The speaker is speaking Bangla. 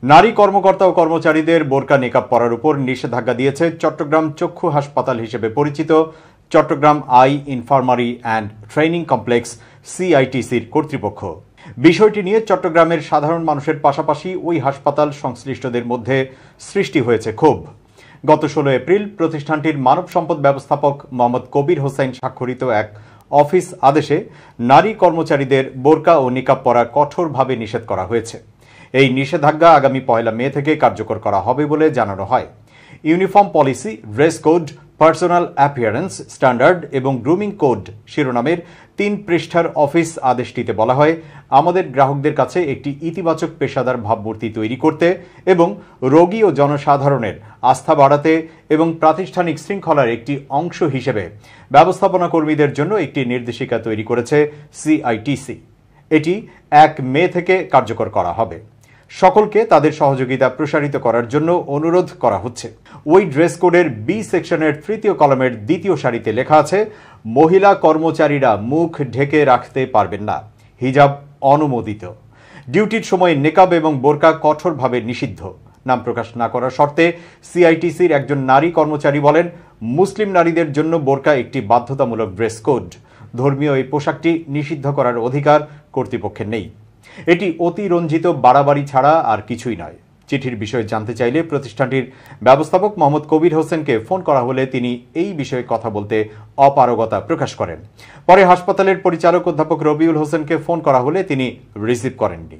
নারী কর্মকর্তা ও কর্মচারীদের বোরকা নিকাব পরার উপর নিষেধাজ্ঞা দিয়েছে চট্টগ্রাম চক্ষু হাসপাতাল হিসেবে পরিচিত Chattogram eye infirmary and training complex সিআইটিসির কর্তৃপক্ষ। বিষয়টি নিয়ে চট্টগ্রামের সাধারণ মানুষের পাশাপাশি ওই হাসপাতাল সংশ্লিষ্টদের মধ্যে সৃষ্টি হয়েছে ক্ষোভ। গত 16 এপ্রিল প্রতিষ্ঠানটির মানব সম্পদ ব্যবস্থাপক মোহাম্মদ কবির হোসেন স্বাক্ষরিত এক অফিস আদেশে নারী কর্মচারীদের বোরকা ও নিকাব পরা কঠোরভাবে নিষেধ করা হয়েছে। এই নিষেধাজ্ঞা আগামী 1 মে থেকে কার্যকর করা হবে বলে জানানো হয়। Uniform policy, dress code, personal appearance standard এবং গ্রুমিং কোড শিরোনামের 3 পৃষ্ঠার অফিস আদেশটিতে বলা হয়, আমাদের গ্রাহকদের কাছে একটি ইতিবাচক পেশাদার ভাবমূর্তি তৈরি করতে এবং রোগী ও জনসাধারণের আস্থা বাড়াতে এবং প্রাতিষ্ঠানিক শৃঙ্খলার একটি অংশ হিসেবে ব্যবস্থাপনা কর্মীদের জন্য একটি নির্দেশিকা তৈরি করেছে সিআইটিসি। এটি 1 মে থেকে কার্যকর করা হবে। সকলকে তাদের সহযোগিতা প্রসারিত করার জন্য অনুরোধ করা হচ্ছে। ওই ড্রেস কোডের বি সেকশনের 3য় কলামের 2য় সারিতে লেখা আছে, মহিলা কর্মচারীরা মুখ ঢেকে রাখতে পারবেন না, হিজাব অনুমোদিত। ডিউটির সময় নেকাব এবং বোরকা কঠোরভাবে নিষিদ্ধ। নাম প্রকাশ না করার শর্তে সিআইটিসির একজন নারী কর্মচারী বলেন, মুসলিম নারীদের জন্য বোরকা একটি বাধ্যতামূলক ড্রেস কোড। ধর্মীয় এই পোশাকটি নিষিদ্ধ করার অধিকার কর্তৃপক্ষের নেই। এটি অতিরঞ্জিত বাড়াবাড়ি ছাড়া আর কিছুই নয়। চিঠির বিষয়ে জানতে চাইলে প্রতিষ্ঠানটির ব্যবস্থাপক মোহাম্মদ কবির হোসেনকে ফোন করা হলে তিনি এই বিষয়ে কথা বলতে অপারগতা প্রকাশ করেন। পরে হাসপাতালের পরিচালক অধ্যাপক রবিউল হোসেনকে ফোন করা হলে তিনি রিসিভ করেননি।